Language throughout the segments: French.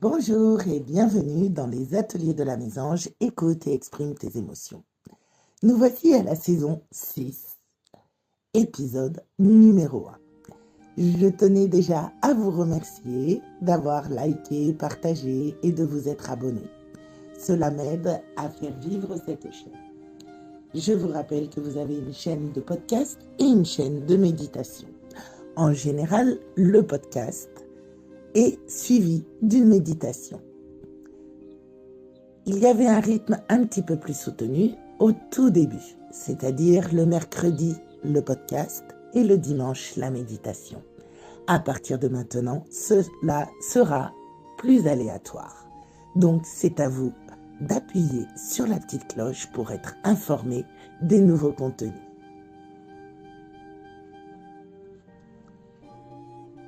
Bonjour et bienvenue dans les ateliers de la mésange, écoute et exprime tes émotions. Nous voici à la saison 6, épisode numéro 1. Je tenais déjà à vous remercier d'avoir liké, partagé et de vous être abonné. Cela m'aide à faire vivre cette chaîne. Je vous rappelle que vous avez une chaîne de podcast et une chaîne de méditation. En général, le podcast est suivi d'une méditation. Il y avait un rythme un petit peu plus soutenu au tout début, c'est-à-dire le mercredi, le podcast et le dimanche, la méditation. À partir de maintenant, cela sera plus aléatoire. Donc, c'est à vous d'appuyer sur la petite cloche pour être informé des nouveaux contenus.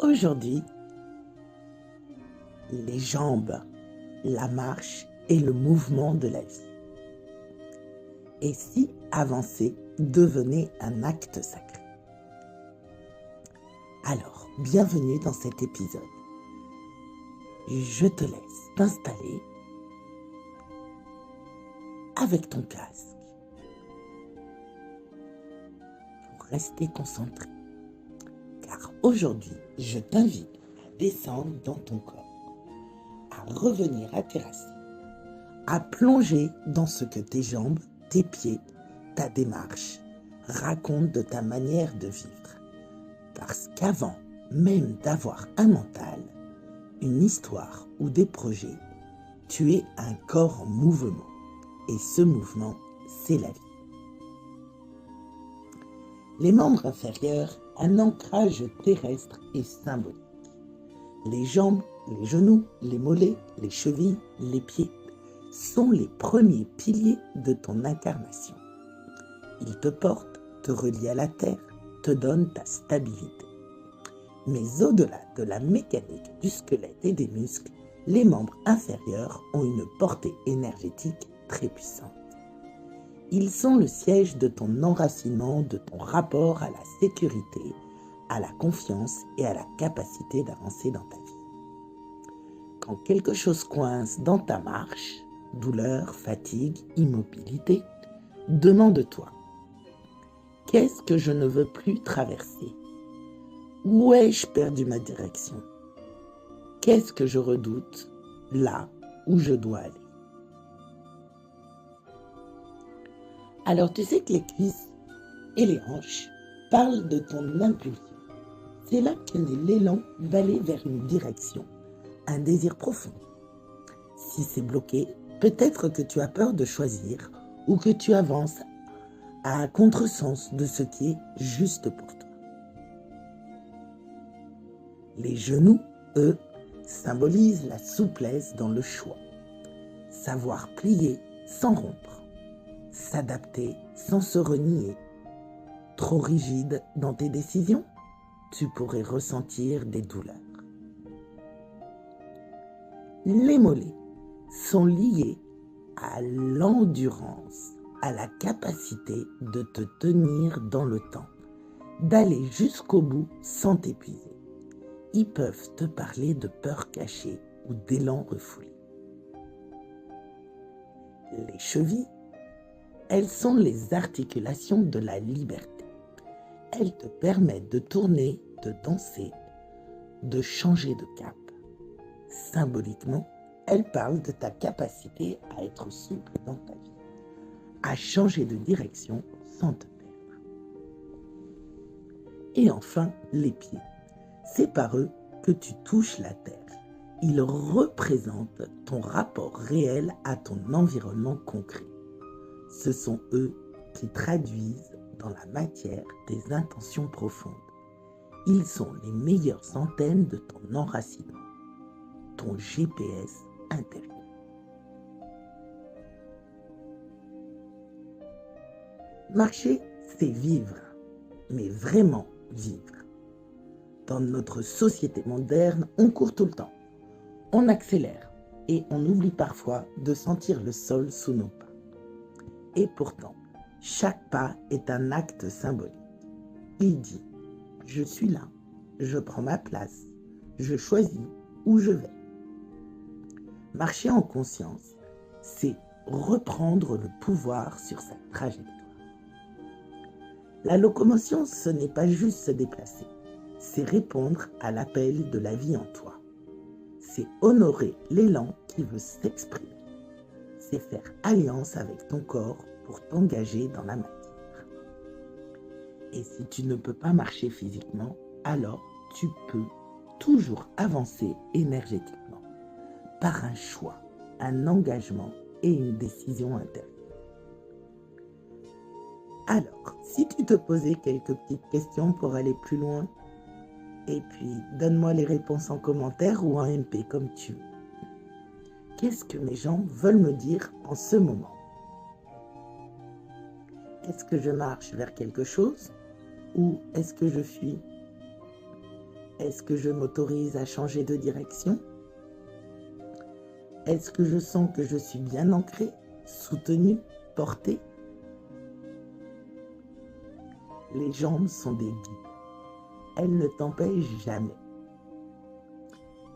Aujourd'hui, les jambes, la marche et le mouvement de la vie. Et si avancer devenait un acte sacré? Alors, bienvenue dans cet épisode. Je te laisse t'installer avec ton casque pour rester concentré. Car aujourd'hui, je t'invite à descendre dans ton corps, à revenir à tes racines, à plonger dans ce que tes jambes, tes pieds, ta démarche racontent de ta manière de vivre. Parce qu'avant même d'avoir un mental, une histoire ou des projets, tu es un corps en mouvement. Et ce mouvement, c'est la vie. Les membres inférieurs, un ancrage terrestre et symbolique. Les jambes, les genoux, les mollets, les chevilles, les pieds sont les premiers piliers de ton incarnation. Ils te portent, te relient à la terre, te donnent ta stabilité. Mais au-delà de la mécanique du squelette et des muscles, les membres inférieurs ont une portée énergétique très puissante. Ils sont le siège de ton enracinement, de ton rapport à la sécurité, à la confiance et à la capacité d'avancer dans ta vie. Quand quelque chose coince dans ta marche, douleur, fatigue, immobilité, demande-toi, qu'est-ce que je ne veux plus traverser? Où ai-je perdu ma direction? Qu'est-ce que je redoute là où je dois aller? Alors tu sais que les cuisses et les hanches parlent de ton impulsion. C'est là que naît l'élan d'aller vers une direction, un désir profond. Si c'est bloqué, peut-être que tu as peur de choisir ou que tu avances à contresens de ce qui est juste pour toi. Les genoux, eux, symbolisent la souplesse dans le choix. Savoir plier sans rompre. S'adapter sans se renier. Trop rigide dans tes décisions, tu pourrais ressentir des douleurs. Les mollets sont liés à l'endurance, à la capacité de te tenir dans le temps, d'aller jusqu'au bout sans t'épuiser. Ils peuvent te parler de peur cachée ou d'élan refoulé. Les chevilles, elles sont les articulations de la liberté. Elles te permettent de tourner, de danser, de changer de cap. Symboliquement, elles parlent de ta capacité à être souple dans ta vie, à changer de direction sans te perdre. Et enfin, les pieds. C'est par eux que tu touches la terre. Ils représentent ton rapport réel à ton environnement concret. Ce sont eux qui traduisent dans la matière tes intentions profondes. Ils sont les meilleures antennes de ton enracinement, ton GPS intérieur. Marcher, c'est vivre, mais vraiment vivre. Dans notre société moderne, on court tout le temps, on accélère et on oublie parfois de sentir le sol sous nos pas. Et pourtant, chaque pas est un acte symbolique. Il dit « Je suis là, je prends ma place, je choisis où je vais ». Marcher en conscience, c'est reprendre le pouvoir sur sa trajectoire. La locomotion, ce n'est pas juste se déplacer, c'est répondre à l'appel de la vie en toi. C'est honorer l'élan qui veut s'exprimer. C'est faire alliance avec ton corps pour t'engager dans la matière. Et si tu ne peux pas marcher physiquement, alors tu peux toujours avancer énergétiquement par un choix, un engagement et une décision intérieure. Alors, si tu te posais quelques petites questions pour aller plus loin, et puis donne-moi les réponses en commentaire ou en MP comme tu veux. Qu'est-ce que mes jambes veulent me dire en ce moment? Est-ce que je marche vers quelque chose ou est-ce que je fuis? Est-ce que je m'autorise à changer de direction? Est-ce que je sens que je suis bien ancrée, soutenue, portée? Les jambes sont des guides. Elles ne t'empêchent jamais.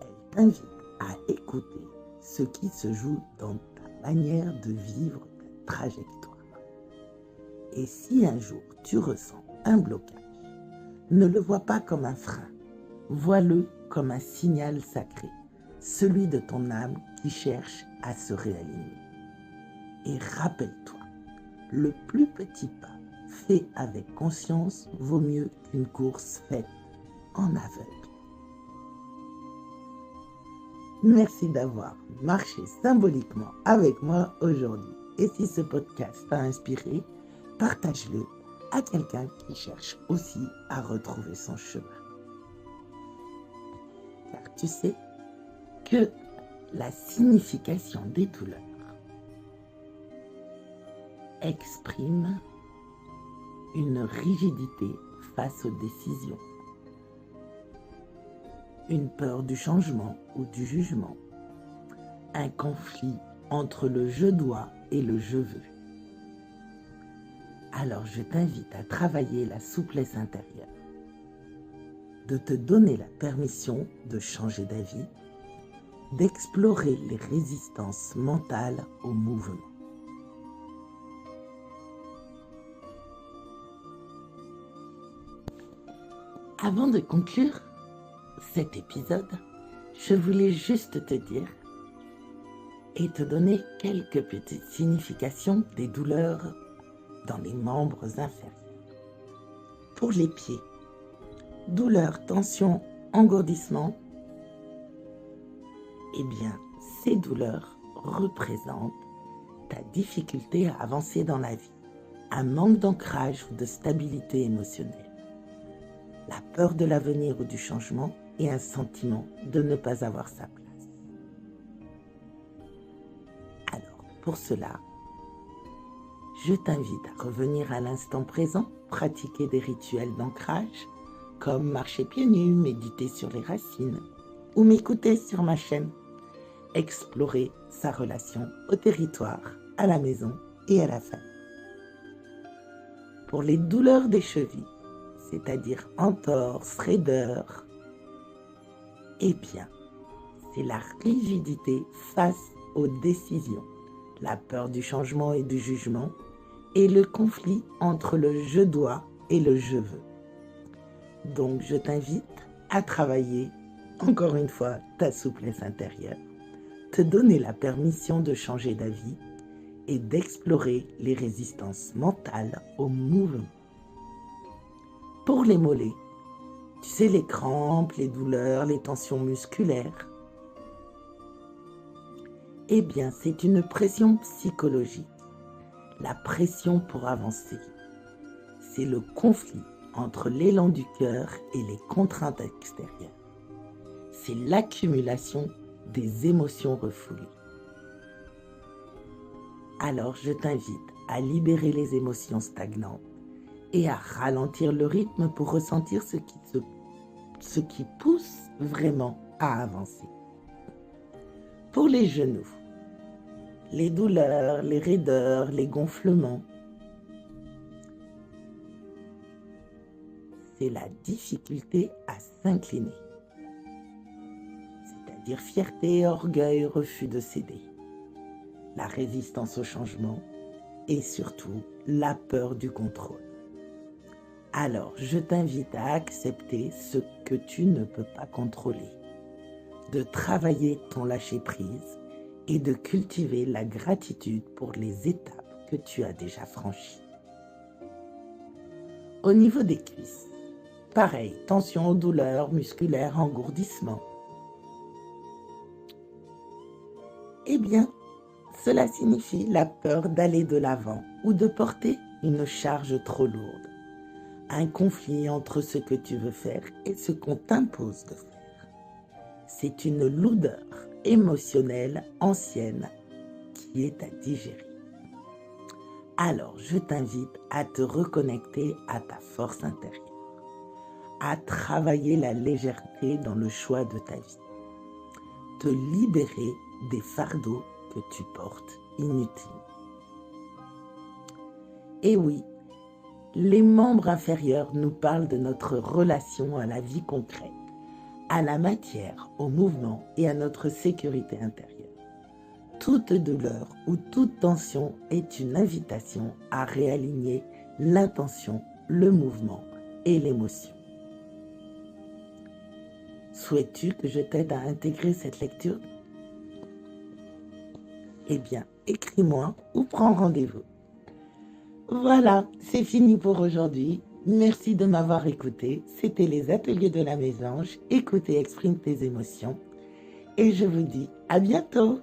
Elles t'invitent à écouter ce qui se joue dans ta manière de vivre ta trajectoire. Et si un jour tu ressens un blocage, ne le vois pas comme un frein, vois-le comme un signal sacré, celui de ton âme qui cherche à se réaligner. Et rappelle-toi, le plus petit pas fait avec conscience vaut mieux qu'une course faite en aveugle. Merci d'avoir marché symboliquement avec moi aujourd'hui. Et si ce podcast t'a inspiré, partage-le à quelqu'un qui cherche aussi à retrouver son chemin. Car tu sais que la signification des douleurs exprime une rigidité face aux décisions, une peur du changement ou du jugement, un conflit entre le je dois et le je veux. Alors je t'invite à travailler la souplesse intérieure, de te donner la permission de changer d'avis, d'explorer les résistances mentales au mouvement. Avant de conclure cet épisode, je voulais juste te dire et te donner quelques petites significations des douleurs dans les membres inférieurs. Pour les pieds, douleur, tension, engourdissement, eh bien, ces douleurs représentent ta difficulté à avancer dans la vie, un manque d'ancrage ou de stabilité émotionnelle, la peur de l'avenir ou du changement et un sentiment de ne pas avoir sa place. Alors, pour cela, je t'invite à revenir à l'instant présent, pratiquer des rituels d'ancrage, comme marcher pieds nus, méditer sur les racines, ou m'écouter sur ma chaîne, explorer sa relation au territoire, à la maison et à la famille. Pour les douleurs des chevilles, c'est-à-dire entorses, raideurs, eh bien, c'est la rigidité face aux décisions, la peur du changement et du jugement, et le conflit entre le je dois et le je veux. Donc, je t'invite à travailler, encore une fois, ta souplesse intérieure, te donner la permission de changer d'avis et d'explorer les résistances mentales au mouvement. Pour les mollets, tu sais, les crampes, les douleurs, les tensions musculaires, eh bien, c'est une pression psychologique, la pression pour avancer. C'est le conflit entre l'élan du cœur et les contraintes extérieures. C'est l'accumulation des émotions refoulées. Alors, je t'invite à libérer les émotions stagnantes et à ralentir le rythme pour ressentir ce qui pousse vraiment à avancer. Pour les genoux, les douleurs, les raideurs, les gonflements, c'est la difficulté à s'incliner. c'est-à-dire fierté, orgueil, refus de céder, la résistance au changement et surtout la peur du contrôle. Alors, je t'invite à accepter ce que tu ne peux pas contrôler, de travailler ton lâcher-prise et de cultiver la gratitude pour les étapes que tu as déjà franchies. Au niveau des cuisses, pareil, tension, douleur musculaire, engourdissement. Eh bien, cela signifie la peur d'aller de l'avant ou de porter une charge trop lourde. Un conflit entre ce que tu veux faire et ce qu'on t'impose de faire. C'est une lourdeur émotionnelle ancienne qui est à digérer. Alors, je t'invite à te reconnecter à ta force intérieure, à travailler la légèreté dans le choix de ta vie, te libérer des fardeaux que tu portes inutilement. Et oui, les membres inférieurs nous parlent de notre relation à la vie concrète, à la matière, au mouvement et à notre sécurité intérieure. Toute douleur ou toute tension est une invitation à réaligner l'intention, le mouvement et l'émotion. Souhaites-tu que je t'aide à intégrer cette lecture? Eh bien, écris-moi ou prends rendez-vous. Voilà, c'est fini pour aujourd'hui. Merci de m'avoir écouté. C'était les ateliers de la Mésange. Écoute et exprime tes émotions. Et je vous dis à bientôt.